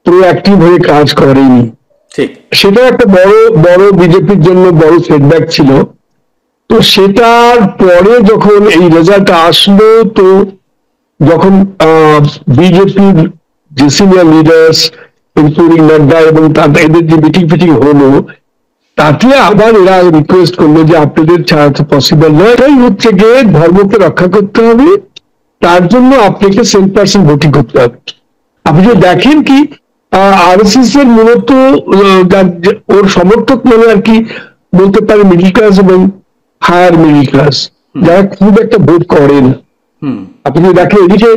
Proactive হয়ে কাজ করেনি। ঠিক, সেটা একটা বড় বড় বিজেপির জন্য বড় সেটব্যাক ছিল। তো সেটার পরে যখন এই রেজাল্ট আসলো, তো যখন বিজেপির যে সিনিয়র লিডার্স ইনক্লুডিং নাড্ডা এবং এদের যে মিটিং ফিটিং হলো, তাতে আবার এরা রিকোয়েস্ট করলো যে আপনাদের ছাড়া তো পসিবল নয়, এটাই হচ্ছে গিয়ে ধর্মকে রক্ষা করতে হবে, তার জন্য আপনাকে 7% ভোটিং করতে হবে। আপনি যদি দেখেন কি আরএসএস এর মূলত ওর সমর্থক মানে আর কি বলতে পারে মিডিল ক্লাস এবং হায়ার মিডিল ক্লাস, যারা খুব একটা ভোট করেন। আপনি যদি দেখেন এদিকে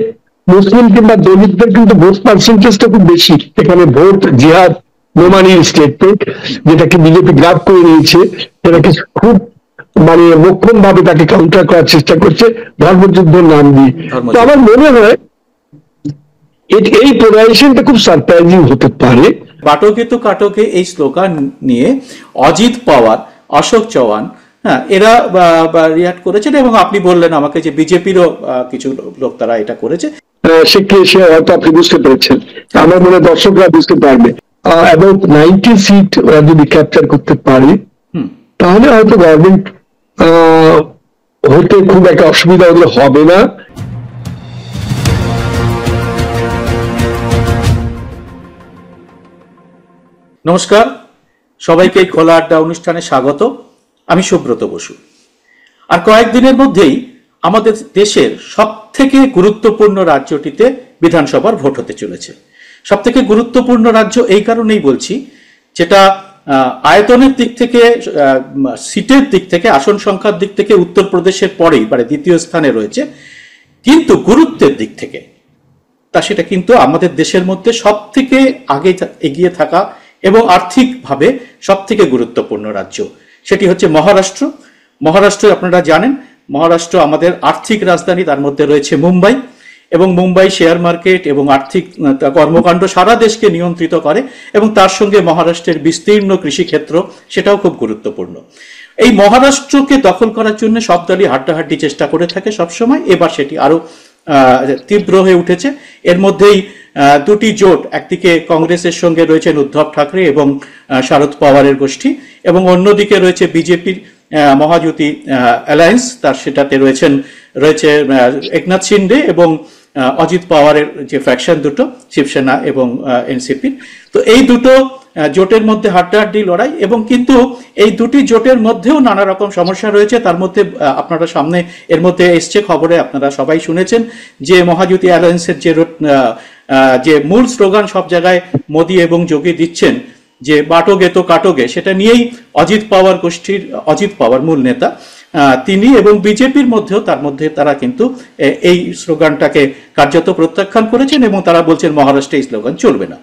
মুসলিম কিংবা দলিতদের কিন্তু ভোট পার্সেন্টেজটা খুব বেশি এখানে। ভোট জিহাদ নোমানির স্টেটমেন্ট, যেটাকে বিজেপি গ্রাব করে নিয়েছে, যেটাকে খুব মানে মোক্ষম ভাবে তাকে কাউন্টার করার চেষ্টা করছে ধর্মযুদ্ধের নাম দিয়ে। তো আমার মনে হয় এই পোলারাইজেশনটা খুব সারপ্রাইজিং হতে পারে। বাটকে তো কাটকে এই স্লোগান নিয়ে অজিত পাওয়ার, অশোক চৌহান, হ্যাঁ, এরা রিয়াক্ট করেছেন এবং আপনি বললেন আমাকে যে বিজেপিরও কিছু লোক তারা এটা করেছে। সে হয়তো আপনি বুঝতে পেরেছেন, আমার মনে হয় দর্শকরা বুঝতে পারবে। অ্যাবাউট 90 সিট ওরা যদি ক্যাপচার করতে পারে, তাহলে হয়তো গভর্নমেন্ট হতে খুব একটা অসুবিধা ওদের হবে না। নমস্কার, সবাইকে খোলা আড্ডা অনুষ্ঠানে স্বাগত। আমি সুব্রত বসু। আর কয়েকদিনের মধ্যেই আমাদের দেশের সব থেকে গুরুত্বপূর্ণ রাজ্যটিতে বিধানসভার ভোট হতে চলেছে। সব থেকে গুরুত্বপূর্ণ রাজ্য এই কারণেই বলছি, যেটা আয়তনের দিক থেকে, সিটের দিক থেকে, আসন সংখ্যার দিক থেকে উত্তরপ্রদেশের পরেই মানে দ্বিতীয় স্থানে রয়েছে, কিন্তু গুরুত্বের দিক থেকে সেটা কিন্তু আমাদের দেশের মধ্যে সব থেকে আগে এগিয়ে থাকা এবং আর্থিকভাবে সব থেকে গুরুত্বপূর্ণ রাজ্য, সেটি হচ্ছে মহারাষ্ট্র। মহারাষ্ট্র আপনারা জানেন, মহারাষ্ট্র আমাদের আর্থিক রাজধানী, তার মধ্যে রয়েছে মুম্বাই, এবং মুম্বাই শেয়ার মার্কেট এবং আর্থিক কর্মকাণ্ড সারা দেশকে নিয়ন্ত্রিত করে, এবং তার সঙ্গে মহারাষ্ট্রের বিস্তীর্ণ কৃষিক্ষেত্র, সেটাও খুব গুরুত্বপূর্ণ। এই মহারাষ্ট্রকে দখল করার জন্য সব দলই হাড্ডাহাড্ডি চেষ্টা করে থাকে সবসময়। এবার সেটি আরো তীব্র হয়ে উঠেছে। এর মধ্যেই দুটি জোট, একদিকে কংগ্রেসের সঙ্গে রয়েছেন উদ্ধব ঠাকরে এবং শারদ পাওয়ারের গোষ্ঠী, এবং অন্যদিকে রয়েছে বিজেপির মহাজোটী অ্যালায়েন্স, তার সেটাতে রয়েছে একনাথ শিন্ডে এবং অজিত পাওয়ারের যে ফ্যাকশন দুটো, শিবসেনা এবং এনসিপির। তো এই দুটো জোটের মধ্যে হাড্ডাহাড্ডি লড়াই, এবং কিন্তু এই দুটি জোটের মধ্যেও নানা রকম সমস্যা রয়েছে। তার মধ্যে আপনারা সামনে এর মধ্যে এসছে খবরে, আপনারা সবাই শুনেছেন যে মহাজোটী অ্যালায়েন্সের যে মূল স্লোগান সব জায়গায় মোদী এবং যোগী দিচ্ছেন, যে বাটোগে তো কাটোগে, সেটা নিয়েই অজিত পাওয়ার গোষ্ঠীর, অজিত পাওয়ার মূল নেতা তিনি এবং বিজেপির মধ্যেও তারা কিন্তু এই স্লোগানটাকে কার্যত প্রত্যাখ্যান করেছেন, এবং তারা বলছেন মহারাষ্ট্রে এই স্লোগান চলবে না।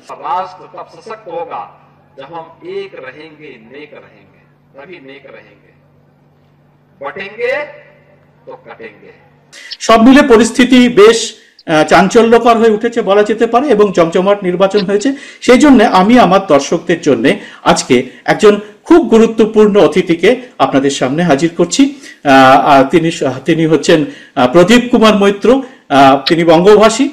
সব মিলে পরিস্থিতি বেশ চাঞ্চল্যকর হয়ে উঠেছে বলা যেতে পারে, এবং জমজমাট নির্বাচন হয়েছে। সেই জন্য আমি আমার দর্শকদের জন্য আজকে একজন খুব গুরুত্বপূর্ণ অতিথিকে আপনাদের সামনে হাজির করছি। তিনি হচ্ছেন প্রদীপ কুমার মৈত্র। তিনি বঙ্গভাষী,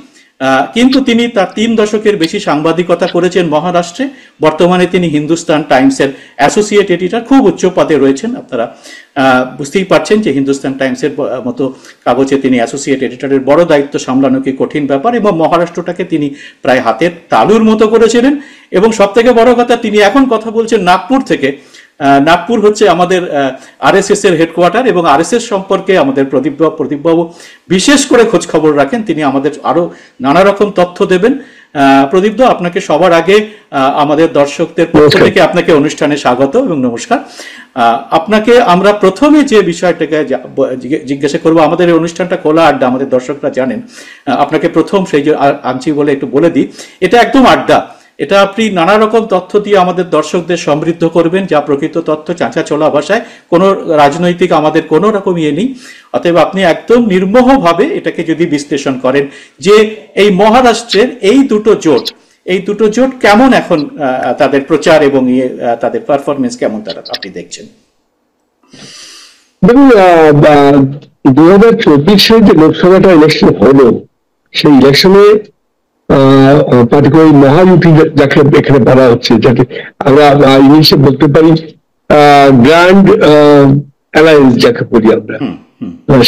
কিন্তু তিনি তার 3 দশকের বেশি সাংবাদিকতা করেছেন মহারাষ্ট্রে। বর্তমানে তিনি হিন্দুস্তান টাইমসের অ্যাসোসিয়েট এডিটর, খুব উচ্চ পদে রয়েছেন। আপনারা বুঝতেই পারছেন যে হিন্দুস্তান টাইমসের মতো কাগজে তিনি অ্যাসোসিয়েট এডিটরের বড় দায়িত্ব সামলানো কি কঠিন ব্যাপার, এবং মহারাষ্ট্রটাকে তিনি প্রায় হাতের তালুর মতো করেছিলেন। এবং সব থেকে বড় কথা, তিনি এখন কথা বলছেন নাগপুর থেকে। নাগপুর হচ্ছে আমাদের আরএসএস এর হেডকোয়ার্টার, এবং আরএসএস সম্পর্কে আমাদের প্রদীপবাবু বিশেষ করে খোঁজ খবর রাখেন। তিনি আমাদের আরো নানা রকম তথ্য দেবেন। প্রদীপদা, আপনাকে সবার আগে আমাদের দর্শকদের পক্ষ থেকে আপনাকে অনুষ্ঠানে স্বাগত এবং নমস্কার। আপনাকে আমরা প্রথমে যে বিষয়টাকে জিজ্ঞাসা করবো, আমাদের এই অনুষ্ঠানটা খোলা আড্ডা, আমাদের দর্শকরা জানেন। আপনাকে প্রথম সেই যে আনছি বলে একটু বলে দিই, এটা একদম আড্ডা। এটা আপনি নানা রকম তথ্য দিয়ে আমাদের দর্শকদের সমৃদ্ধ করবেন, যা প্রকৃত তথ্য, চাঁচা চলা ভাষায়, কোনো রাজনৈতিক আমাদের কোনো রকম নেই। অতএব আপনি একদম নির্মোহভাবে এটাকে যদি বিশ্লেষণ করেন যে এই মহারাষ্ট্রের এই দুটো জোট কেমন এখন, তাদের প্রচার এবং তাদের পারফরমেন্স কেমন, আপনি দেখছেন। দেখুন, 2024 যে লোকসভাটা ইলেকশন হলো, সেই ইলেকশনে পার্টিকুলার মহায়ুতি যাকে এখানে বলা হচ্ছে, যাকে আমরা ইংলিশে বলতে পারি গ্র্যান্ড অ্যালায়েন্স যাকে বলি আমরা,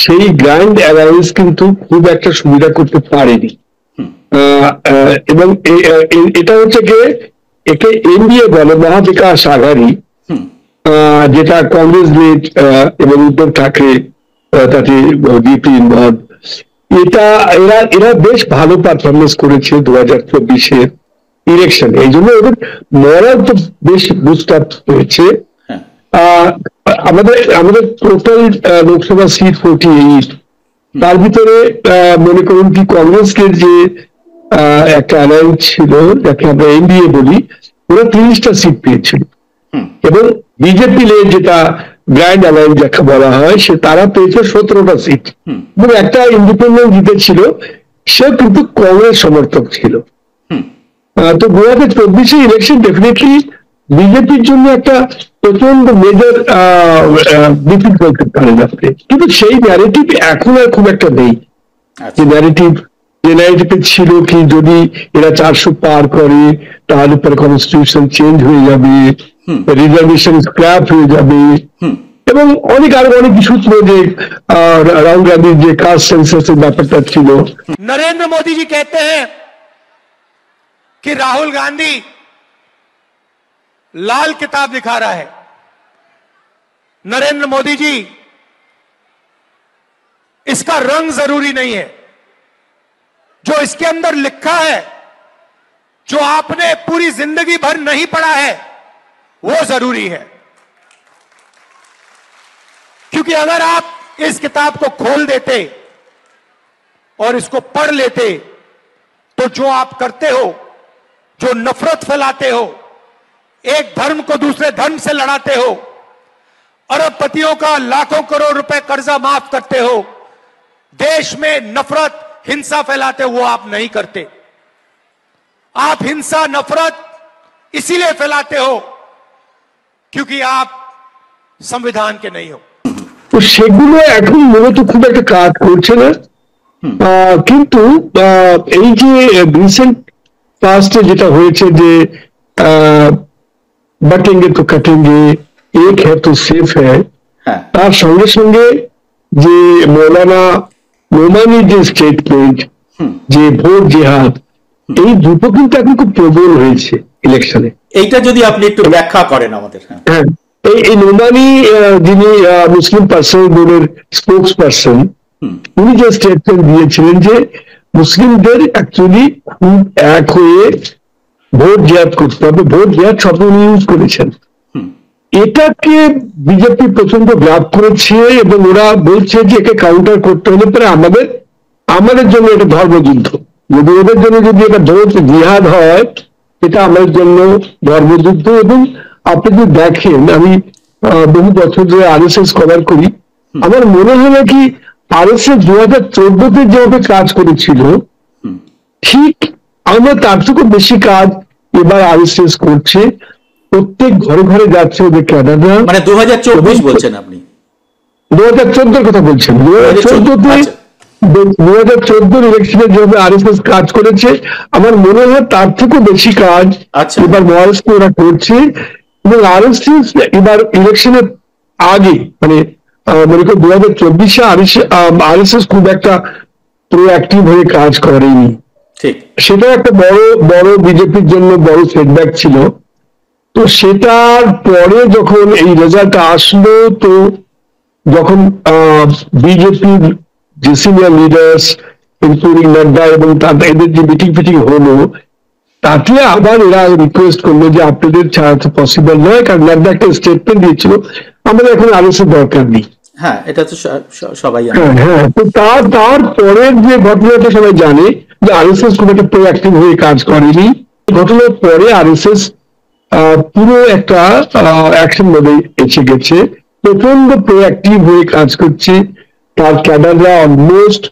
সেই গ্র্যান্ড অ্যালায়েন্স কিন্তু খুব একটা সুবিধা করতে পারেনি। এবং এটা হচ্ছে একে এনডিএ বলে, মহাবিকাশ আঘাড়ি, যেটা কংগ্রেস লিড এবং উদ্ধব ঠাকরে তাতে ডিপি ইনভলভ। এরা বেশ ভালো পারফরমেন্স করেছে 2024 ইলেকশনে, এই জন্য ওদের মরাল তো বেশ বুস্ট আপ হয়েছে। আমাদের টোটাল লোকসভা সিট 48, তার ভিতরে মনে করুন কি কংগ্রেসের যে একটা অ্যালায়েন্স ছিল যাকে আমরা এনডিএ বলি, ওরা 30টা সিট পেয়েছিল, এবং বিজেপি যেটা গ্র্যান্ড অ্যালায়েন্স যাকে বলা হয় সে তারা পেয়েছে 17টা সিট, এবং একটা ইন্ডিপেন্ডেন্ট জিতেছিল, সে কিন্তু কংগ্রেস সমর্থক ছিল। তো 2024 ইলেকশন ডেফিনেটলি বিজেপির জন্য একটা প্রচন্ড মেজর ডিফিট করতে পারেন আপনি, কিন্তু সেই ন্যারেটিভ এখন আর খুব একটা নেই। যে ন্যারেটিভ ছিল কি যদি এরা 400 পার করে তাহলে পরে কনস্টিটিউশন চেঞ্জ হয়ে যাবে, রিজার্ভেশন স্ক্র্যাপ হয়ে যাবে, এবং আরো অনেক কিছু ছিল, যে রাহুল গান্ধীর যে কাস্ট সেন্সাসের ব্যাপারটা ছিল। नरेंद्र मोदी जी कहते हैं कि राहुल गांधी लाल किताब दिखा रहा है। नरेंद्र मोदी जी, इसका रंग जरूरी नहीं है, जो इसके अंदर लिखा है, जो आपने पूरी जिंदगी भर नहीं पढ़ा है, वो जरूरी है। क्योंकि अगर आप इस किताब को खोल देते और इसको पढ़ लेते तो जो आप करते हो, जो नफरत फैलाते हो, एक धर्म को दूसरे धर्म से लड़ाते हो, अरबपतियों का लाखों करोड़ रुपए कर्जा माफ करते हो, देश में नफरत हिंसा फैलाते हो, वो आप नहीं करते। आप हिंसा नफरत इसीलिए फैलाते हो क्योंकि आप संविधान के नहीं हो। তো সেগুলো এখন মূলত খুব একটা কাজ করছে না, কিন্তু এই যে রিসেন্ট পাস্টে যেটা হয়েছে যে বাটেঙ্গে তো কাটেঙ্গে, এক হ্যাঁ তো সেফ হ্যাঁ, তার সঙ্গে সঙ্গে যে মৌলানা নোমানির যে স্টেটমেন্ট, যে ভোট জেহাদ, এই দুটো কিন্তু এখন খুব প্রবল হয়েছে ইলেকশনে। এইটা যদি আপনি একটু ব্যাখ্যা করেন আমাদের। হ্যাঁ, এই নোমানি যিনি মুসলিম পার্সোনাল বোর্ডের স্পোক্স পার্সন, উনি যে স্টেটমেন্ট দিয়েছিলেন যে মুসলিমদের অ্যাকচুয়ালি খুব এক হয়ে ভোট জেহাদ করতে হবে, ভোট জেহাদ শব্দ উনি ইউজ করেছেন। এটাকে বিজেপি প্রচন্ড গ্রাপ করেছে, এবং ওরা বলছে যে একে কাউন্টার করতে হলে পরে আমাদের জন্য এটা ধর্মযুদ্ধ, যদি ওদের জন্য যদি এটা ভোট জিহাদ হয়, এটা আমাদের জন্য ধর্মযুদ্ধ। এবং আপনি যদি দেখেন, আমি বহু বছর ধরে আরএসএস কভার করি, আমার মনে হলো কি আরএসএস 2014-তে যেভাবে কাজ করেছিল, ঠিক আমরা তার থেকে বেশি কাজ এবার আরএসএস করছে। প্রত্যেক ঘরে ঘরে যাচ্ছে ওদের ক্যাডাররা। মানে 2024 বলছেন আপনি? 2014-র কথা বলছেন। 2014 ইলেকশনে যেভাবে আরএসএস কাজ করেছে, আমার মনে হয় তার থেকেও বেশি কাজ এবার মহারাষ্ট্রে ওরা করছে। এবং আরএসএস এবার ইলেকশনের আগে, মানে মনে করি 2024-এ আরএসএস খুব একটা প্রোঅ্যাক্টিভ হয়ে কাজ করেনি, সেটা একটা বড় বিজেপির জন্য বড় সেটব্যাক ছিল। তো সেটার পরে যখন এই রেজাল্টটা আসলো, তো যখন বিজেপির যে সিনিয়র লিডার্স ইনক্লুডিং নাড্ডা এবং এদের যে মিটিং ফিটিং হলো, তাতে আবার এরা রিকোয়েস্ট করলো যে আপনাদের ছাড়া তো পসিবল নয়, কারণ নাড্ডা একটা স্টেটমেন্ট দিয়েছিল আমাদের এখন আরএসএস দরকার নেই। হ্যাঁ, এটা তো সবাই জানে। হ্যাঁ, তো তারপরের যে ঘটনাটা সবাই জানে যে আরএসএস খুব একটা প্রোঅ্যাক্টিভ হয়ে কাজ করেনি। ঘটনার পরে আরএসএস পুরো একটা অ্যাকশন মোডে এসে গেছে, প্রচন্ড প্রোঅ্যাক্টিভ হয়ে কাজ করছে। তার ক্যাডাররা অলমোস্ট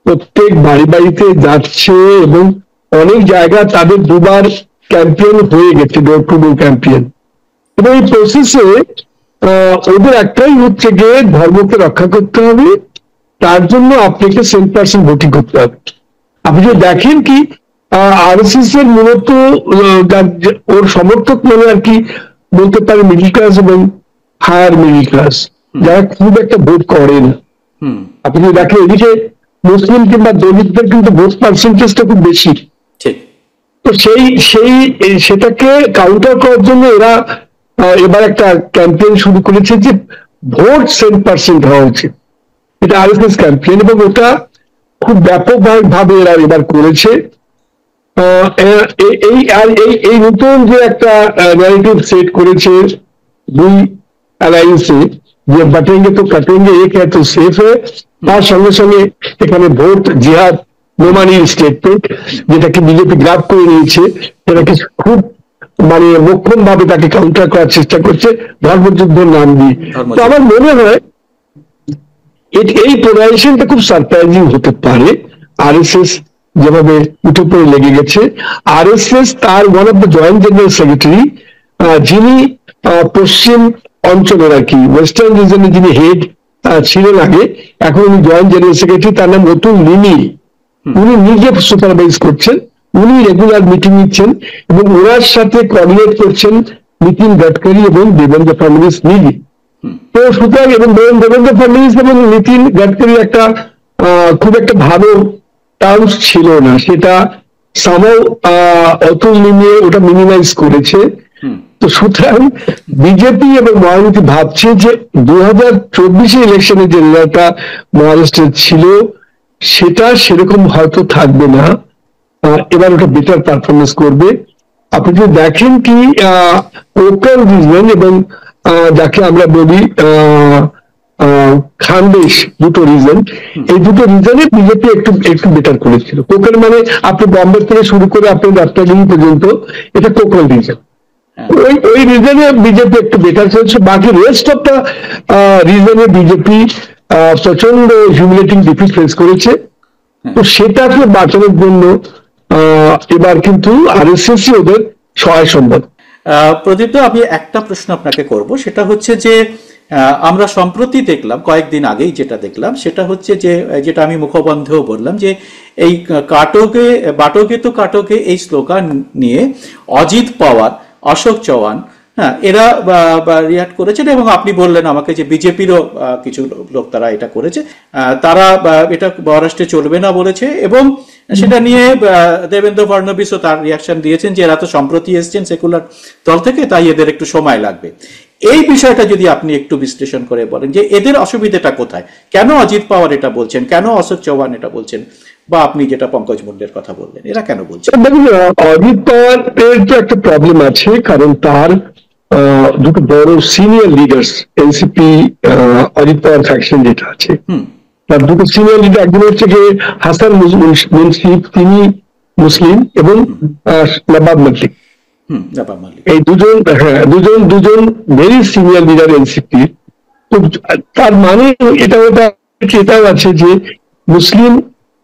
প্রত্যেক বাড়িতে যাচ্ছে, এবং অনেক জায়গা তাদের দুবার ক্যাম্পেইন হয়ে গেছে, ডোর টু ডোর ক্যাম্পেইন। এবং এই প্রসেসে ওদের একটাই হচ্ছে যে ধর্মকে রক্ষা করতে হবে, তার জন্য আপনাকে 7% ভোটিং করতে হবে। আপনি যদি দেখেন কি আরএসএস এর মূলত ওর সমর্থক মানে আর কি বলতে পারে মিডিল ক্লাস এবং হায়ার মিডিল ক্লাস, যারা খুব একটা ভোট করে না। আপনি যদি দেখেন এদিকে মুসলিম কিংবা দলিতদের কিন্তু ভোট পার্সেন্টেজটা খুব বেশি। তো সেটাকে কাউন্টার করার জন্য এরা এবার একটা ক্যাম্পেইন শুরু করেছে যে ভোট 10% হওয়া উচিত। এটা আরএসএস ক্যাম্পেইন এবং ওটা খুব ব্যাপকভাবে এরা এবার করেছে। এই নতুন যে একটা ন্যারেটিভ সেট করেছে দুই অ্যালায়েন্সে যে বাটেঙ্গে তো কাটেঙ্গে এক হ্যায় তো সেফ হ্যায়, তার সঙ্গে সঙ্গে এখানে ভোট জিহাদ নোমানির স্টেটমেন্ট যেটাকে বিজেপি গ্রাব করে নিয়েছে, যেটাকে খুব মানে মোক্ষম ভাবে তাকে কাউন্টার করার চেষ্টা করছে ধর্মযুদ্ধের নাম দিয়ে। তো আমার মনে হয় এই পোলারাইজেশনটা খুব সারপ্রাইজিং হতে পারে। আরএসএস যেভাবে উঠে পড়ে লেগে গেছে, আরএসএস তার one of the joint general secretary যিনি পশ্চিম অঞ্চলের আর কি ওয়েস্টার্ন রিজনে যিনি হেড ছিলেন আগে, এখন উনি জয়েন্ট জেনারেল সেক্রেটারি, তার নাম অতুল লিমি। উনি নিজে সুপারভাইজ করছেন, উনি রেগুলার মিটিং নিচ্ছেন এবং ওনার সাথে কোঅর্ডিনেট করছেন নীতিন গডকরি এবং দেবেন্দ্র ফডনবিস মিলে। তো সুতরাং এবং দেবেন্দ্র ফডনবিস এবং নীতিন গডকরি একটা খুব একটা ভালো টার্মস ছিল না, সেটা সামাও অতুল লিমি ওটা মিনিমাইজ করেছে। তো সুতরাং বিজেপি এবং মহায়ুতি ভাবছে যে 2024 ইলেকশনে যে রেজাল্টটা মহারাষ্ট্রে ছিল সেটা সেরকম হয়তো থাকবে না, এবার ওটা বেটার পারফরমেন্স করবে। আপনি যদি দেখেন কি কোকল রিজন এবং যাকে আমরা বলি খানদেশ, দুটো রিজন, এই দুটো রিজনে বিজেপি একটু একটু বেটার করেছিল। কোকল মানে আপনি বম্বে থেকে শুরু করে আপনি রাস্তাগুলি পর্যন্ত এটা কোকল রিজন, ওই রিজনে বিজেপি একটু বেটার চলছে। বাকি রেস্ট অফ দ্য রিজনে বিজেপি প্রচন্ড হিউমিলেটিং ডিফিট ফেস করেছে। তো সেটাকে বাঁচানোর জন্য এবার কিন্তু আরএসএস ওদের সহায় সম্ভব। প্রদীপ, আমি একটা প্রশ্ন আপনাকে করব, সেটা হচ্ছে যে আমরা সম্প্রতি দেখলাম, কয়েকদিন আগেই যেটা দেখলাম সেটা হচ্ছে যে যেটা আমি মুখবন্ধেও বললাম যে এই বাটোগে তো কাটোগে এই স্লোগান নিয়ে অজিত পাওয়ার, অশোক চৌহান, হ্যাঁ, এরা রিয়াক্ট করেছেন এবং আপনি বললেন আমাকে যে বিজেপিরও কিছু লোক তারা এটা করেছে, তারা এটা মহারাষ্ট্রে চলবে না বলেছে এবং সেটা নিয়ে দেবেন্দ্র ফডনবিসও তার রিয়াকশন দিয়েছেন যে এরা তো সম্প্রতি এসছেন সেকুলার দল থেকে, তাই এদের একটু সময় লাগবে। এই বিষয়টা যদি আপনি একটু বিশ্লেষণ করে বলেন যে এদের অসুবিধাটা কোথায়, কেন অজিত পাওয়ার এটা বলছেন, কেন অশোক চৌহান এটা বলছেন, বা আপনি যেটা পঙ্কজ মুন্ডের কথা বললেন, এরা কেন বলছেন? দেখুন, অজিত পাওয়ার এর তো একটা প্রবলেম আছে, কারণ তার দুটো বড় সিনিয়র লিডার্স এনসিপি অজিত পাওয়ার ফ্যাকশন যেটা আছে, তার দুটো সিনিয়র লিডার, একজন হচ্ছে যে হাসান মুন্সিফ, তিনি মুসলিম, এবং নবাব মালিক, এই দুজন ভেরি সিনিয়র লিডার এনসিপি। তো তার মানে এটাও আছে যে মুসলিম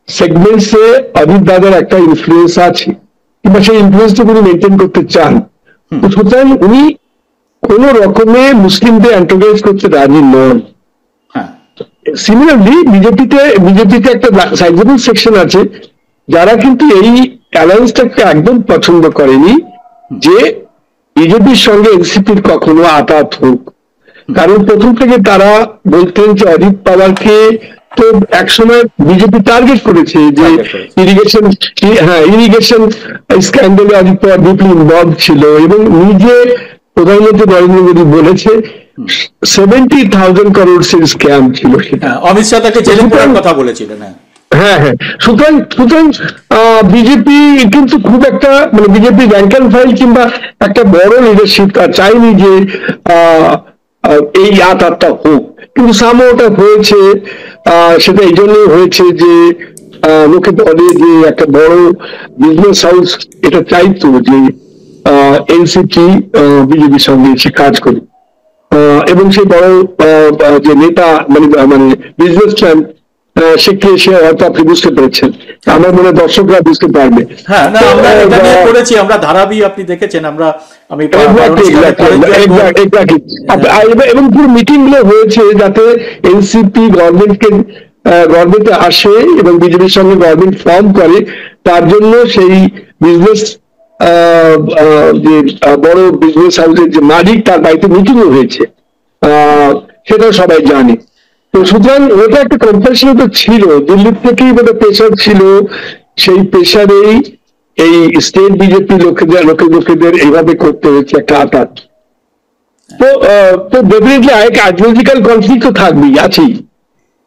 সেগমেন্টসে অজিত দাদার একটা ইনফ্লুয়েন্স আছে, কিংবা সেই ইনফ্লুয়েন্সটা উনি মেনটেন করতে চান। তো সুতরাং উনি কোন রকমে মুসলিমদের অ্যান্টাগনাইজ করতে রাজি নন। সিমিলারলি বিজেপিতে একটা সাইজেবল সেকশন আছে যারা কিন্তু এই অ্যালায়েন্সটাকে একদম পছন্দ করেনি যে বিজেপির সঙ্গে এনসিপির কখনো আঘাত হোক। কারণ প্রথম থেকে তারা বলতেন যে অজিত পাওয়ারকে তো একসময় বিজেপি টার্গেট করেছে যে ইরিগেশন স্ক্যান্ডালে অজিত পাওয়ার ডিপলি ইনভলভ ছিল, এবং নিজে প্রধানমন্ত্রী নরেন্দ্র মোদী বলেছে 70,000 crore স্ক্যাম ছিল সেটা। অমিত শাহ তাকে জেলে পড়ার কথা বলেছিলেন। হ্যাঁ, সুতরাং বিজেপি কিন্তু খুব একটা মানে বিজেপি র্যাঙ্ক অ্যান্ড ফাইল কিংবা একটা বড় লিডারশিপ তার চাইনি যে এই আঘাতটা হোক, কিন্তু ওটা হয়েছে। সেটা এই জন্যই হয়েছে যে লোকে বলে যে একটা বড় বিজনেস হাউস এটা চাইতো যে এনসিপি বিজেপির সঙ্গে এসে কাজ করে, এবং সেই বড় যে নেতা মানে বিজনেসম্যান সে হয়তো আপনি বুঝতে পেরেছেন, আমার মনে দর্শকরা বুঝতে পারবে। হ্যাঁ, করেছি আমরা ধারাবি, আপনি দেখেছেন, আমি এবং পুরো মিটিং গুলো হয়েছে যাতে এনসিপি গভর্নমেন্টকে গভর্নমেন্টে আসে এবং বিজেপির সঙ্গে গভর্নমেন্ট ফর্ম করে, তার জন্য সেই বিজনেস যে বড় বিজনেস হাউসের যে মালিক তার বাড়িতে মিটিংও হয়েছে, সেটা সবাই জানে। তো সুতরাং ওটা একটা কম্পালশন তো ছিল, দিল্লির থেকেই বোধহয় প্রেশার ছিল, সেই প্রেশারেই এই স্টেট বিজেপি লোকেদের এইভাবে করতে হয়েছে একটা আঘাত। তো ডেফিনেটলি আইডিওলজিক্যাল কনফ্লিক্ট তো থাকবেই, আছেই।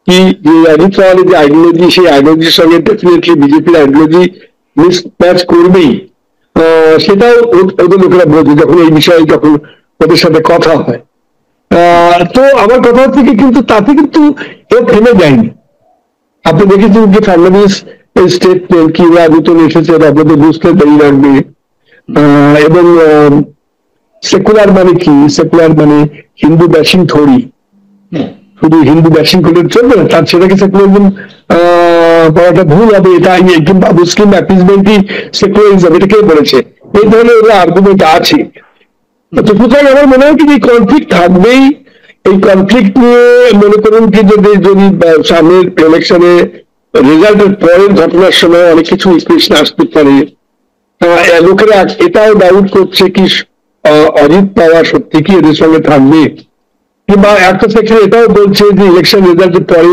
কি যে অজিত পাওয়ারের যে আইডিওলজি, সেই আইডিওলজির সঙ্গে ডেফিনেটলি বিজেপির আইডিওলজি মিসম্যাচ করবেই, সেটাও ওদের লোকেরা বোঝে যখন এই বিষয়ে যখন ওদের সাথে কথা হয়। তো আমার কথা হচ্ছে কি, কিন্তু তাতে কিন্তু কেউ থেমে যায়নি। আপনি দেখেছেন যে ফার্নান্ডিস স্টেটমেন্ট কি নতুন এসেছে, আপনাদের বুঝতে দেরি লাগবে। এবং সেকুলার মানে কি, সেকুলার মানে হিন্দু ব্যাশিং থরি, শুধু হিন্দু ব্যাশিং করলে চলবে না, তার সেটাকে সেকুলারিজম বলাটা ভুল হবে, এটা কিংবা মুসলিম অ্যাপিজমেন্টই সেকুলারিজম, এটা কে বলেছে? এই ধরনের ওরা আর্গুমেন্ট আছে। তো সুতরাং আমার মনে হয় কি যে কনফ্লিক্ট থাকবেই। এই কনফ্লিক্ট নিয়ে মনে করুন কি যদি সামনের ইলেকশনে রেজাল্টের পরের ঘটনার সময় অনেক কিছু ইকুয়েশন আসতে পারে। লোকেরা এটাও ডাউট করছে কি অজিত পাওয়ার সত্যি কি এদের সঙ্গে থাকবে, কিংবা একটা সেকশন এটাও বলছে যে ইলেকশন রেজাল্টের পরে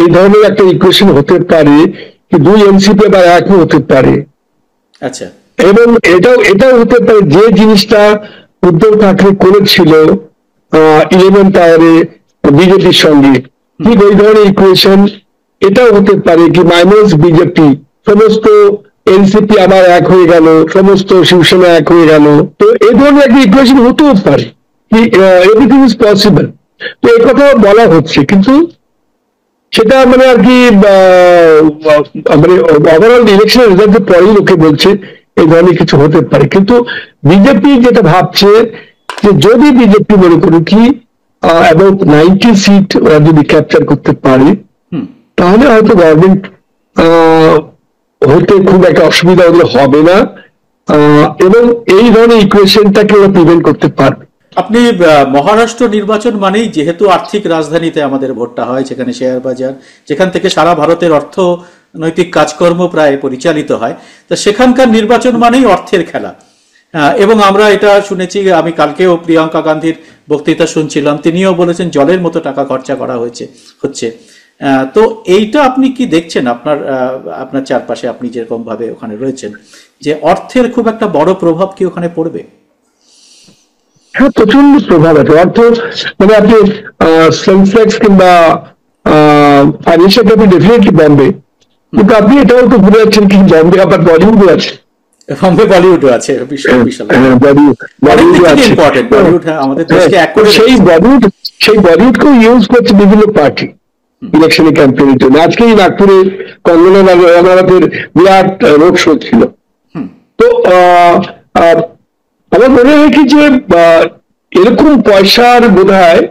এই ধরনের একটা ইকুয়েশন হতে পারে কি দুই এনসিপি বা একও হতে পারে। আচ্ছা, এবং এটাও হতে পারে যে জিনিসটা উদ্ধব ঠাকরে করেছিল 11 টাওয়ারে বিজেপির সঙ্গে, ঠিক ওই ধরনের ইকুয়েশন এটাও হতে পারে কি মাইনাস বিজেপি, সমস্ত এনসিপি আবার এক হয়ে গেল, সমস্ত শিবসেনা এক হয়ে গেল। তো এই ধরনের একটা ইকুয়েশন হতেও পারে কি, এভরিথিং ইজ পসিবল। তো এই কথা বলা হচ্ছে, কিন্তু সেটা মানে আর কি মানে ওভারঅল ইলেকশন রেজাল্টের পরেই লোকে বলছে এই ধরনের কিছু হতে পারে। কিন্তু বিজেপি যেটা ভাবছে যে যদি বিজেপি মনে করুন কি অ্যাবাউট 90 সিট ওরা যদি ক্যাপচার করতে পারে, তাহলে হয়তো গভর্নমেন্ট হতে খুব একটা অসুবিধা ওদের হবে না, এবং এই ধরনের ইকুয়েশনটাকে ওরা প্রিভেন্ট করতে পারবে। আপনি মহারাষ্ট্র নির্বাচন মানেই যেহেতু আর্থিক রাজধানীতে আমাদের ভোটটা হয়, যেখানে শেয়ার বাজার, যেখান থেকে সারা ভারতের অর্থনৈতিক কাজকর্ম প্রায় পরিচালিত হয়, তো সেখানকার নির্বাচন মানেই অর্থের খেলা। এবং আমরা এটা শুনেছি, আমি কালকেও প্রিয়াঙ্কা গান্ধীর বক্তৃতা শুনছিলাম, তিনিও বলেছেন জলের মতো টাকা খরচা করা হচ্ছে। তো এইটা আপনি কি দেখছেন আপনার চারপাশে, আপনি যেরকম ভাবে ওখানে রয়েছেন, যে অর্থের খুব একটা বড় প্রভাব কি ওখানে পড়বে? হ্যাঁ, প্রচন্ড প্রভাব আছে অর্থ। মানে আপনি সেন্সেক্স কিংবা ফাইন্যান্সিয়াল ক্যাপিটাল ডেফিনেটলি বম্বে, কিন্তু আপনি এটাও তো ভুলে যাচ্ছেন কি বম্বে আবার বলিউডও আছে। বম্বে বলিউডও আছে, সেই বলিউডকেও ইউজ করছে বিভিন্ন পার্টি ইলেকশনে ক্যাম্পেইনের জন্য। আজকেই নাগপুরে কঙ্গনা রানাওয়াতের বিরাট রোড শো ছিল। তো আমার মনে হয় কি যে এরকম পয়সার বোধ হয়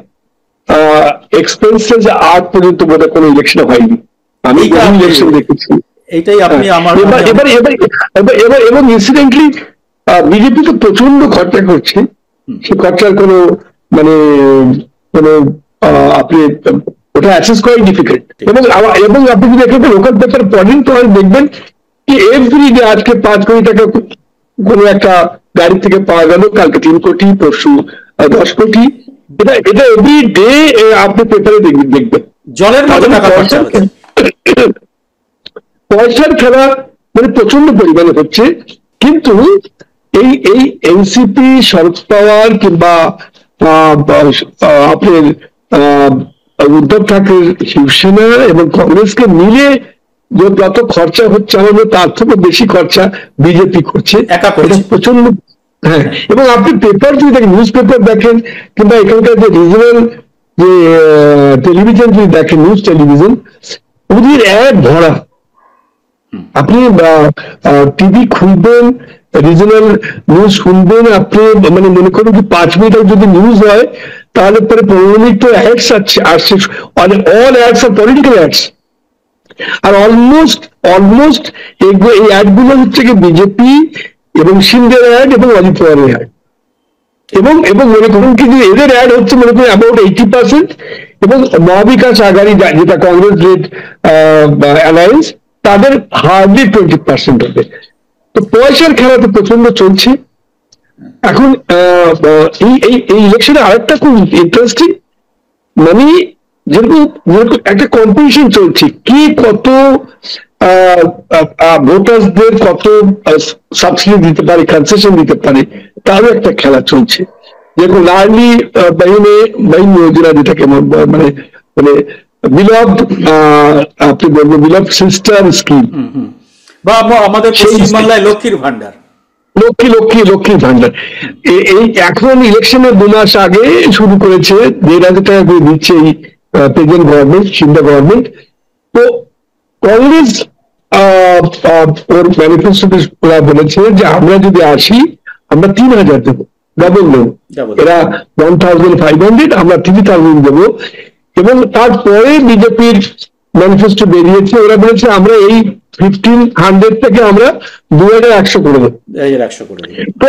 এক্সপেন্সেস আজ পর্যন্ত বোধ হয় কোনো ইলেকশনে হয়নি, আমি ইলেকশন দেখেছি। এইটাই আপনি আমার এবং ইনসিডেন্টলি বিজেপি তো প্রচন্ড খরচা করছে, সে খরচার কোনো মানে আপনি ওটা অ্যাসেস করাই ডিফিকাল্ট। এবং আপনি যদি একটা লোকাল পেপার পড়েন তো দেখবেন কি এভরিডে আজকে 5 কোটি টাকা কোনো একটা গাড়ি থেকে পাওয়া গেল, কালকে 3 কোটি, পরশু 10 কোটি। এটা এভরিডে আপনি পেপারে দেখবেন জলের মতো টাকা খরচা হচ্ছে। পয়সার খেলা মানে প্রচন্ড পরিমাণে হচ্ছে। কিন্তু এই এনসিপি, শরদ পাওয়ার কিংবা আপনার উদ্ধব ঠাকরের শিবসেনা এবং কংগ্রেসকে মিলে যত খরচা হচ্ছে আমার তার থেকে বেশি খরচা বিজেপি করছে, প্রচন্ড। হ্যাঁ, এবং আপনি পেপার যদি দেখেন, নিউজ পেপার দেখেন কিংবা এখানকার যে রিজনাল যে টেলিভিশন যদি দেখেন, নিউজ টেলিভিশন, ওদের অ্যাড ভরা। আপনি টিভি খুলবেন, রিজনাল নিউজ শুনবেন, আপনি মানে মনে করুন কি 5 মিনিটের যদি নিউজ হয় তাহলে পরে 15 মিনিট তো অ্যাডস আসছে, অল অ্যাডস আর পলিটিক্যাল অ্যাডস। আর অলমোস্ট এই অ্যাড গুলো হচ্ছে কি বিজেপি এবং সিন্ধের অ্যাড এবং অজিত পাওয়ারের অ্যাড। এবং এবং মনে করুন কি যে এদের অ্যাড হচ্ছে মনে করুন অ্যাবাউট 80%, এবং মহাবিকাশ আঘাড়ি যেটা কংগ্রেস লেড অ্যালায়েন্স, তাদের হার্ডলি 20% হবে। তো পয়সার খেলা তো প্রচন্ড চলছে এখন। এই এই এই ইলেকশনে আরেকটা খুব ইন্টারেস্টিং, মানে যেরকম একটা কম্পিটিশন চলছে, কি কত ভোটার্সদের কত সাবসিডি দিতে পারে, কনসেশন দিতে পারে, তারও একটা খেলা চলছে। যেরকম লাডলি বাহিনী যোজনা, যেটাকে মানে মানে বিলাভড, আপনি বলবেন বিলাভড সিস্টার স্কিম, বা আমাদের পশ্চিমবাংলায় লক্ষ্মীর ভান্ডার, লক্ষ্মীর ভান্ডার, এই এখন ইলেকশনের 2 মাস আগে শুরু করেছে, 1,500 টাকা করে দিচ্ছে এই প্রেজেন্ট গভর্নমেন্ট, শিন্দে গভর্নমেন্ট। তো কংগ্রেস ওর ম্যানিফেস্টোতে বলেছে যে আমরা যদি আসি আমরা 3,000 দেবো, ডাবল দেবো। এরা 1,500, আমরা 3,000 দেবো। এবং তারপরে বিজেপির ম্যানিফেস্টো বেরিয়েছে, ওরা বলেছে আমরা এই 1,500 থেকে আমরা 2,100 করে দেবো। তো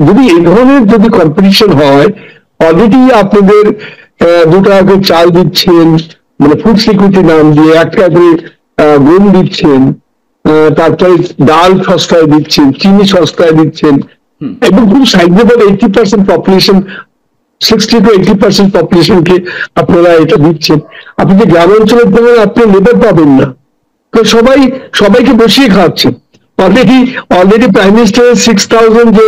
যদি এই ধরনের যদি কম্পিটিশন হয়, অলরেডি আপনাদের 2 টাকা করে চাল দিচ্ছেন, মানে ফুড সিকিউরিটি নাম দিয়ে 1 টাকা করে গম দিচ্ছেন, তারপরে ডাল সস্তায় দিচ্ছেন, চিনি সস্তায় দিচ্ছেন, এবং খুব সাইজেবল 80% পপুলেশন, 60 to 80% পপুলেশনকে আপনারা এটা দিচ্ছেন। আপনি যে গ্রামাঞ্চলের জন্য আপনি লেবার পাবেন না, তো সবাইকে বসিয়ে খাওয়াচ্ছেন। অলরেডি প্রাইম মিনিস্টার 6,000 যে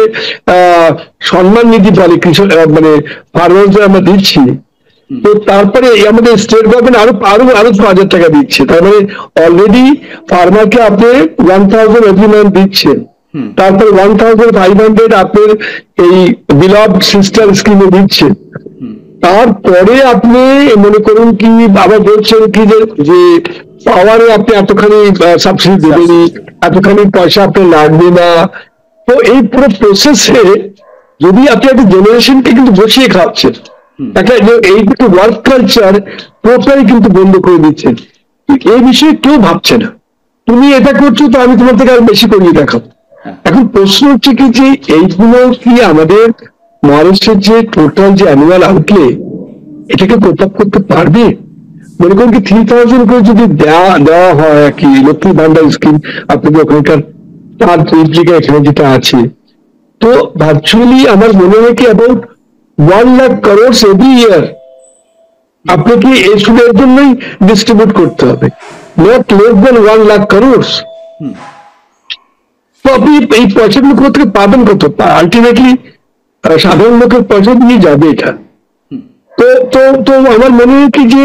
সম্মান নিধি বলে কৃষক, মানে ফার্মারদের আমরা দিচ্ছি, তো তারপরে আমাদের স্টেট গভর্নমেন্ট আরো 6,000 টাকা দিচ্ছে। তার মানে অলরেডি ফার্মারকে আপনি 1,000 এভরি মান্থ দিচ্ছেন, তারপরে 1,500 আপনার এই বিলাভড সিস্টার স্কিমে দিচ্ছেন। তারপরে আপনি মনে করুন কি আবার বলছেন কি যে পাওয়ারে আপনি এতখানি সাবসিডি দেবেনি, এতখানি পয়সা আপনার লাগবে না। তো এই পুরো প্রসেসে যদি আপনি একটা জেনারেশনকে কিন্তু বসিয়ে খাওয়াচ্ছেন, একটা এই ওয়ার্ক কালচার পুরোটাই কিন্তু বন্ধ করে দিচ্ছেন। এই বিষয়ে কেউ ভাবছে না, তুমি এটা করছো তো আমি তোমার থেকে আরো বেশি করিয়ে দেখাবো। এখন প্রশ্ন হচ্ছে কি যে এইগুলো কি আমাদের মহারাষ্ট্রের যে টোটাল যে অ্যানুয়াল আউটলে, এটাকে কোপ আপ করতে পারবে? মনে করুন কি 3,000 করে যদি দেওয়া হয় আর কি লক্ষ্মী ভান্ডার স্কিম আপনাদের ওখানকার, তার রিপ্লিকা এখানে যেটা আছে, তো ভার্চুয়ালি আমার মনে হয় কি about 1 lakh crores every year আপনাকে এই সুদের জন্যই ডিস্ট্রিবিউট করতে হবে, not less than 1 lakh crores। তো আপনি এই পয়সাগুলো কোথা থেকে পাবেন, কত আলটিমেটলি সাধারণ লোকের পয়সা নিয়ে যাবে এটা। তো তো তো আমার মনে হয় কি যে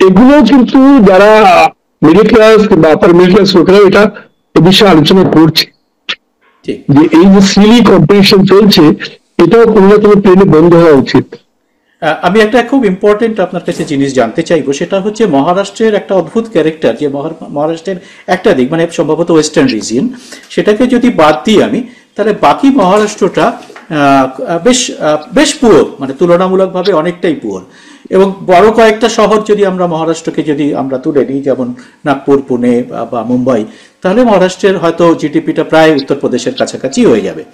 এগুলো কিন্তু যারা মিডল ক্লাস বা আপার মিডল ক্লাস লোকেরা এটা এ বিষয়ে আলোচনা করছে, যে এই যে সিলি কম্পিটিশন চলছে, এটাও কোনো না কোনো প্লেনে বন্ধ হওয়া উচিত। আমি একটা খুব ইম্পর্টেন্ট আপনার কাছে জিনিস জানতে চাইবো, সেটা হচ্ছে মহারাষ্ট্রের একটা অদ্ভুত ক্যারেক্টার, যে মহারাষ্ট্রের একটা দিক মানে সম্ভবত ওয়েস্টার্ন রিজিয়ন, সেটাকে যদি বাদ দিই আমি, তাহলে বাকি মহারাষ্ট্রটা বেশ পুয়ার, মানে তুলনামূলকভাবে অনেকটাই পুয়ার। এবং বড় কয়েকটা শহর যদি আমরা মহারাষ্ট্রকে যদি আমরা তুলে নিই, যেমন নাগপুর, পুনে বা মুম্বাই, তাহলে মহারাষ্ট্রের হয়তো জিডিপিটা প্রায় উত্তরপ্রদেশের কাছাকাছি হয়ে যাবে।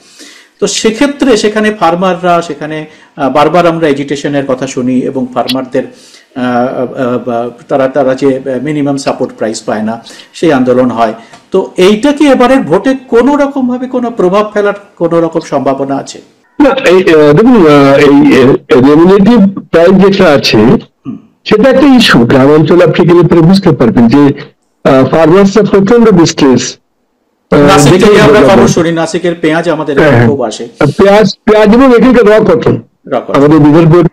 তো সেক্ষেত্রে সেখানে ফার্মাররা, সেখানে বারবার আমরা এডুকেশনের কথা শুনি, এবং ফার্মারদের তারা যে মিনিমাম সাপোর্ট প্রাইস পায় না, সেই আন্দোলন হয়। তো এইটা কি এবারের ভোটে কোনো রকম ভাবে কোনো প্রভাব ফেলার কোনো রকম সম্ভাবনা আছে? না, দেখুন এই রেগুলেটিভ প্রাইস যেটা আছে সেটা একটা ইস্যু। গ্রামাঞ্চলে আপনি গেলে পরে বুঝতে পারবেন যে ফার্মার্সরা প্রচন্ড ডিস্ট্রেস। আমরা খবর শুনি নাসিকের পেঁয়াজ আমাদের খুব আসে, পেঁয়াজ এবং এখানকার র কটন, আমাদের বিদর্ভের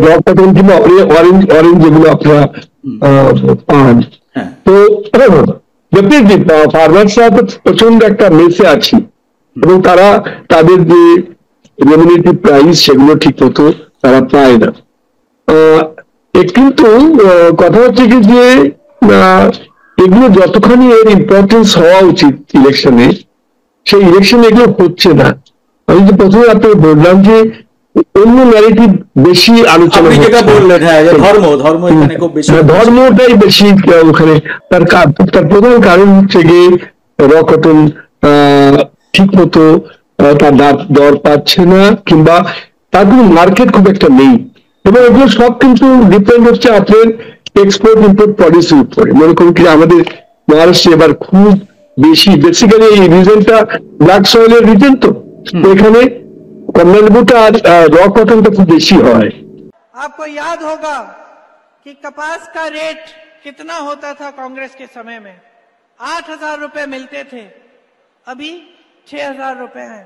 র কটন কিংবা অরেঞ্জ যেগুলো আপনারা পান। তো ডেফিনেটলি ফার্মার্সরা তো প্রচন্ড একটা মেসে আছে, এবং তারা তাদের যে রেগুলেটিভ প্রাইস সেগুলো ঠিক মতো তারা পায় না। কিন্তু কথা হচ্ছে কি যে এগুলো যতখানি এর ইম্পর্টেন্স হওয়া উচিত ইলেকশনে, সেই ইলেকশনে এগুলো হচ্ছে না। আমি যে প্রথমে আপনাকে বললাম যে অন্য ন্যারেটিভ বেশি আলোচনা, ধর্মটাই বেশি ওখানে। তার প্রধান কারণ হচ্ছে গিয়ে র কটন ঠিক মতো তার দর পাচ্ছে না, কিংবা তার কোনো মার্কেট খুব একটা নেই। এবং এগুলো সব কিন্তু ডিপেন্ড হচ্ছে আপনার এক্সপোর্ট ইম্পোর্ট পলিসির উপরে। মনে করুন কি আমাদের মহারাষ্ট্রে এবার খুব বেশি, বেসিক্যালি এই রিজনটা ব্ল্যাক সয়েলের রিজন, তো এখানে কমলালেবুটা আর র কটনটা খুব বেশি হয়। आपको याद होगा कि कपास का रेट कितना होता था कांग्रेस के समय में? 8,000 रुपए मिलते थे, अभी 6,000 रुपए हैं।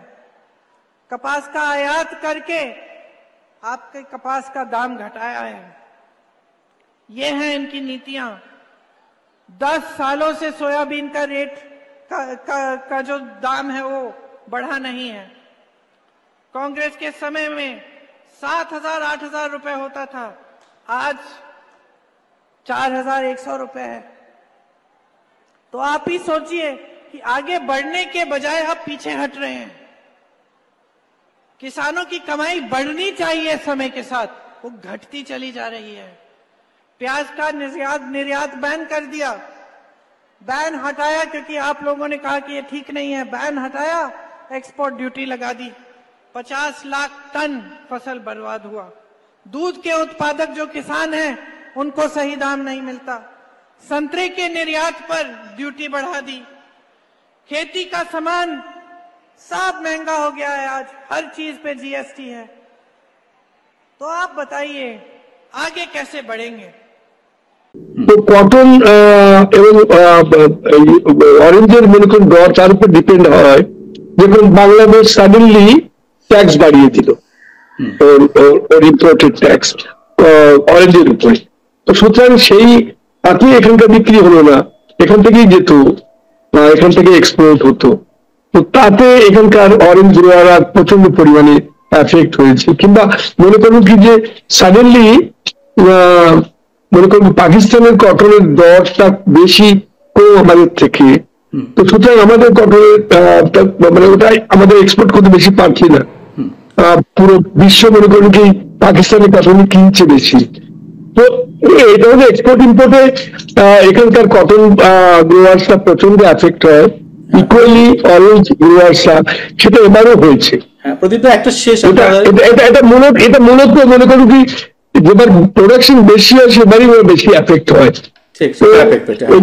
कपास का आयात करके आपके कपास का दाम घटाया है। ये हैं इनकी नीतियां। 10 सालों से सोयाबीन का रेट का जो दाम है वो बढ़ा नहीं है। कांग्रेस के समय में 7,000 8,000 रुपए होता था, आज 4,100 रुपए है। तो आप ही सोचिए कि आगे बढ़ने के बजाय आप पीछे हट रहे हैं। किसानों की कमाई बढ़नी चाहिए, समय के साथ वो घटती चली जा रही है। प्याज का निर्यात बैन कर दिया, बैन हटाया क्योंकि आप लोगों ने कहा कि ये ठीक नहीं है, बैन हटाया, एक्सपोर्ट ड्यूटी लगा दी, 50 लाख टन फसल बर्बाद हुआ। दूध के उत्पादक जो किसान हैं उनको सही दाम नहीं मिलता। संतरे के निर्यात पर ड्यूटी बढ़ा दी। खेती का सामान सब महंगा हो गया है, आज हर चीज पे जीएसटी है। तो आप बताइए आगे कैसे बढ़ेंगे? তো কটন এবং অরেঞ্জের মনে করুন দর তার উপর ডিপেন্ড হয়। যেমন বাংলাদেশ সাডেনলি ট্যাক্স বাড়িয়ে দিল, ওর ইম্পোর্টেড ট্যাক্স অরেঞ্জের উপরে। তো সুতরাং সেই তাতে এখানকার বিক্রি হলো না, এখান থেকেই যেত, এখান থেকে এক্সপোর্ট হতো। তো তাতে এখানকার অরেঞ্জ গ্রোয়াররা প্রচন্ড পরিমাণে এফেক্ট হয়েছে। কিংবা মনে করুন কি যে সাডেনলি মনে করুন পাকিস্তানের কটনের দরটা বেশি কম আমাদের থেকে, তো সুতরাং আমাদের কটনের মানে ওটাই আমাদের এক্সপোর্ট করতে বেশি পারছি না। পুরো বিশ্ব মনে করুন কি পাকিস্তানের কটনই কিনছে বেশি। তো এটা হচ্ছে এক্সপোর্ট ইম্পোর্টে এখানকার কটন গ্রোয়ার্সরা প্রচন্ড এফেক্ট হয়, ইকুয়ালি অরেঞ্জ গ্রোয়ার্সরা, সেটা এবারও হয়েছে। প্রদীপ একটা শেষ, এটা মূলত মনে করুন কি যেবার প্রোডাকশন বেশি হয় সেবারই বেশি এফেক্ট হয়। এই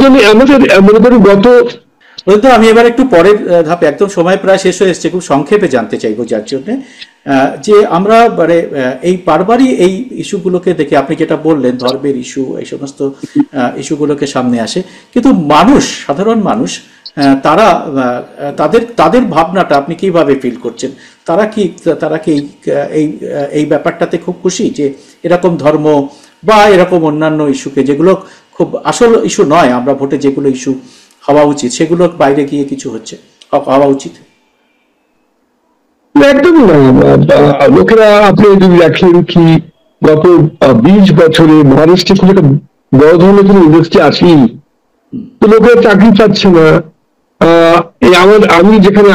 জন্য আমাদের মনে করি আমি এবার একটু পরের ধাপে, একদম সময় প্রায় শেষ হয়ে এসছে, খুব সংক্ষেপে জানতে চাইবো যার জন্য যে আমরা মানে এই বারবারই এই ইস্যুগুলোকে দেখে, আপনি যেটা বললেন ধর্মের ইস্যু, এই সমস্ত ইস্যুগুলোকে সামনে আসে, কিন্তু মানুষ, সাধারণ মানুষ, তারা তাদের ভাবনাটা আপনি কিভাবে ফিল করছেন? তারা কি এই ব্যাপারটাতে খুব খুশি যে এরকম ধর্ম বা এরকম অন্যান্য ইস্যুকে, যেগুলো খুব আসল ইস্যু নয়, আমরা ভোটে যেগুলো ইস্যু হওয়া উচিত সেগুলো বাইরে গিয়ে কিছু হচ্ছে, হওয়া উচিত? একদম না। লোকেরা আপনি যদি দেখেন কি গত 20 বছরে মহারাষ্ট্রে খুব একটা বড় ধরনের কোনো ইন্ডাস্ট্রি আসেনি, তো লোকেরা চাকরি পাচ্ছে না। আমি যেখানে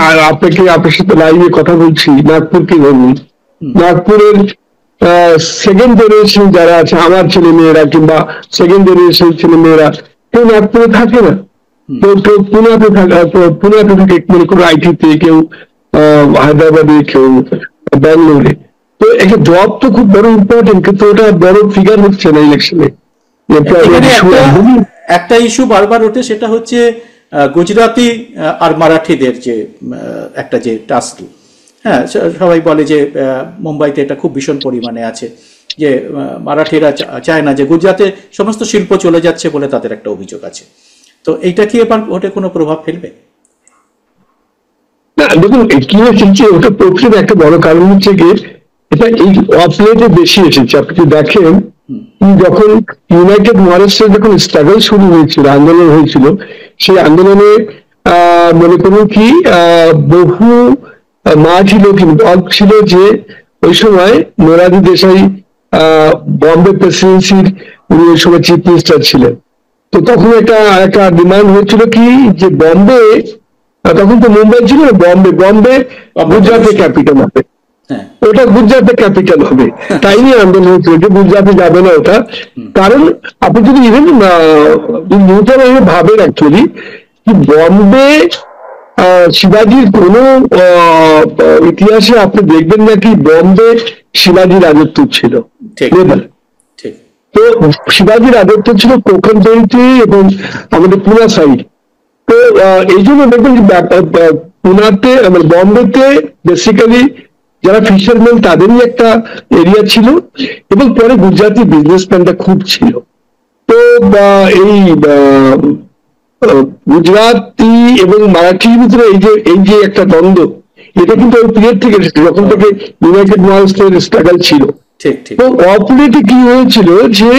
আপনার সাথে লাইভে কথা বলছি, নাগপুরকে ধরুন, নাগপুরের সেকেন্ড জেনারেশন যারা আছে, আমার ছেলে মেয়েরা কিংবা সেকেন্ড জেনারেশন ছেলে মেয়েরা, কেউ নাগপুরে থাকে না, কেউ পুনাতে থাকে, মনে করো আইটিতে, কেউ হায়দ্রাবাদে, কেউ ব্যাঙ্গালোরে। তো একটা জব তো খুব বড় ইম্পর্টেন্ট, কিন্তু ওটা বড় ফিগার হচ্ছে না ইলেকশনে। একটা ইস্যু বারবার ওঠে, সেটা হচ্ছে গুজরাটি আর মারাঠিদের যে একটা যে টাস্ক, হ্যাঁ, সবাই বলে যে মুম্বাইতে এটা খুব ভীষণ পরিমাণে আছে, যে মারাঠিরা চায় না যে গুজরাটে সমস্ত শিল্প চলে যাচ্ছে বলে তাদের একটা অভিযোগ আছে। তো এইটা কি এবার ওটা কোনো প্রভাব ফেলবে? না, দেখুন কি হয়েছে, ওটা প্রকৃত একটা বড় কারণ হচ্ছে কি, এটা এই অফলেটে বেশি এসেছে। আপনি দেখেন যখন ইউনাইটেড মহারাষ্ট্রে যখন স্ট্রাগল শুরু হয়েছিল, আন্দোলন হয়েছিল, সেই আন্দোলনে মনে করুন কি বহু মাঝি লোক ইনভলভ ছিল। যে ওই সময় মোরারজি দেশাই বম্বে প্রেসিডেন্সির উনি ওই সময় চিফ মিনিস্টার ছিলেন। তো তখন একটা ডিমান্ড হয়েছিল কি যে বম্বে, তখন তো মুম্বাই ছিল না, বম্বে গুজরাটের ক্যাপিটাল হবে, ওটা গুজরাটের ক্যাপিটাল হবে। তাই নিয়ে আন্দোলন হয়েছিল যে গুজরাটে যাবে না ওটা। কারণ আপনি যদি ইভেন নিউট্রাল ভাবেন অ্যাকচুয়ালি কি বম্বে শিবাজির কোন ইতিহাসে আপনি দেখবেন নাকি বম্বে শিবাজি রাজত্ব ছিল। ঠিক ঠিক। তো শিবাজি রাজত্ব ছিল কোকন বেল্টে এবং আমাদের পুনা সাইড। তো এই জন্য দেখবেন যে পুনাতে মানে বম্বেতে বেসিক্যালি যারা ফিশারম্যান তাদেরই একটা এরিয়া ছিল, এবং পরে গুজরাটি বিজনেসম্যানটা খুব ছিল। তো এই গুজরাটি এবং মারাঠির ভিতরে এই যে একটা দ্বন্দ্ব, এটা কিন্তু ওই পিরিয়ড থেকে এসেছে, যখন থেকে ইউনাইটেড মহারাষ্ট্রের স্ট্রাগল ছিল। তো অপরিটি কি হয়েছিল যে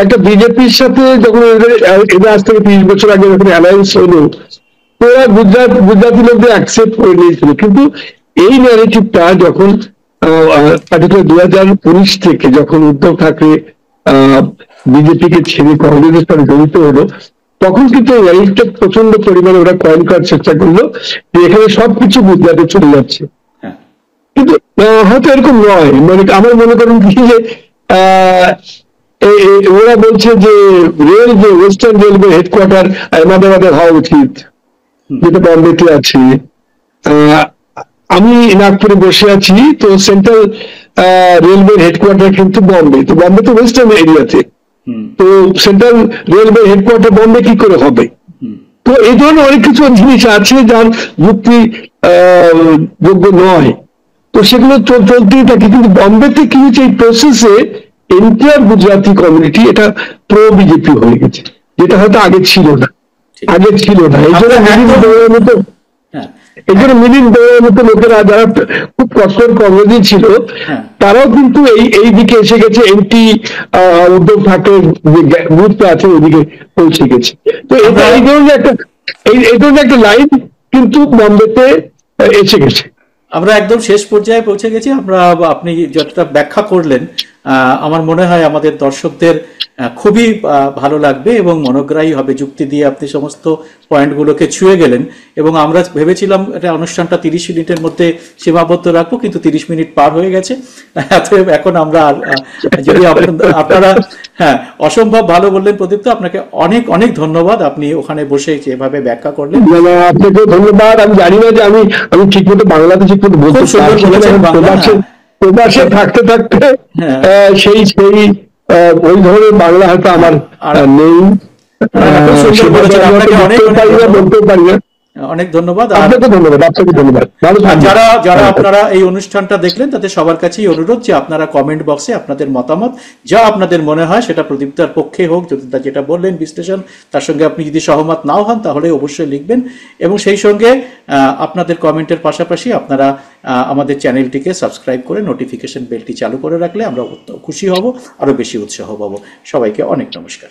একটা বিজেপির সাথে যখন এদের আজ থেকে 30 বছর আগে যখন অ্যালায়েন্স হলো, তো ওরা গুজরাটি লোকদের অ্যাকসেপ্ট করে নিয়েছিল। কিন্তু এই ন্যারেটিভটা যখন 2019 থেকে যখন উদ্ধব ঠাকরে বিজেপিকে ছেড়ে কংগ্রেসের সাথে জড়িত হলো, তখন কিন্তু এই ন্যারেটিভটা প্রচন্ড পরিমাণে ওরা কয়েন করার চেষ্টা করলো যে এখানে সবকিছু গুজরাটে চলে যাচ্ছে। কিন্তু হয়তো এরকম নয়। মানে আমার মনে করেন কি যে ওরা বলছে যে রেলওয়ে, ওয়েস্টার্ন রেলওয়ে হেডকোয়ার্টার আহমেদাবাদে হওয়া উচিত, যেটা বম্বেতে আছে। আমি নাগপুরে বসে আছি, তো সেন্ট্রাল রেলওয়ে হেডকোয়ার্টার কিন্তু বম্বে। তো বম্বে তো ওয়েস্টার্ন এরিয়াতে, তো সেন্ট্রাল রেলওয়ে হেডকোয়ার্টার বম্বে কি করে হবে? তো এই ধরনের অনেক কিছু জিনিস আছে যার যুক্তি যোগ্য নয়। তো সেগুলো চলতেই থাকে। কিন্তু বম্বেতে কি হচ্ছে, এই প্রসেসে এন্টায়ার গুজরাটি কমিউনিটি এটা প্রো বিজেপি হয়ে গেছে, যেটা হয়তো আগে ছিল না। এই জন্য মিলিন দেওয়ার মতো লোকেরা যারা খুব কঠোর কংগ্রেসি ছিল, তারাও কিন্তু এই দিকে এসে গেছে, এমপি উদ্ধব ঠাকরের যে গ্রুপটা আছে ওইদিকে পৌঁছে গেছে। তো এটা এই ধরনের একটা লাইন কিন্তু বম্বেতে এসে গেছে। আমরা একদম শেষ পর্যায়ে পৌঁছে গেছি। আপনি যতটা ব্যাখ্যা করলেন, আমার মনে হয় আমাদের দর্শকদের খুবই ভালো লাগবে এবং মনোগ্রাহী হবে। যুক্তি দিয়ে আপনি সমস্ত পয়েন্টগুলোকে ছুঁয়ে গেলেন, এবং আমরা ভেবেছিলাম এটা অনুষ্ঠানটা 30 মিনিটের মধ্যে সীমাবদ্ধ রাখবো, কিন্তু 30 মিনিট পার হয়ে গেছে। এখন আমরা যদি আপনারা অসম্ভব ভালো বললেন প্রদীপ্ত, আপনাকে অনেক অনেক ধন্যবাদ। আপনি ওখানে বসে যেভাবে ব্যাখ্যা করলেন, আপনাকে ধন্যবাদ। আমি জানি না যে আমি ঠিক মতো বাংলাতে ঠিক মতো বলতে প্রবাসে থাকতে সেই ওই ধরনের বাংলা হয়তো আমার নেই, বলতেও পারি না। অনেক ধন্যবাদ। আপনাকে ধন্যবাদ। যারা আপনারা এই অনুষ্ঠানটা দেখলেন, তাদের সবার কাছেই অনুরোধ যে আপনারা কমেন্ট বক্সে আপনাদের মতামত, যা আপনাদের মনে হয় সেটা প্রদীপ্তার পক্ষে হোক, যেটা বললেন বিশ্লেষণ, তার সঙ্গে আপনি যদি সহমত নাও হন তাহলে অবশ্যই লিখবেন। এবং সেই সঙ্গে আপনাদের কমেন্টের পাশাপাশি আপনারা আমাদের চ্যানেলটিকে সাবস্ক্রাইব করে নোটিফিকেশন বেলটি চালু করে রাখলে আমরা খুশি হব, আরো বেশি উৎসাহ পাবো। সবাইকে অনেক নমস্কার।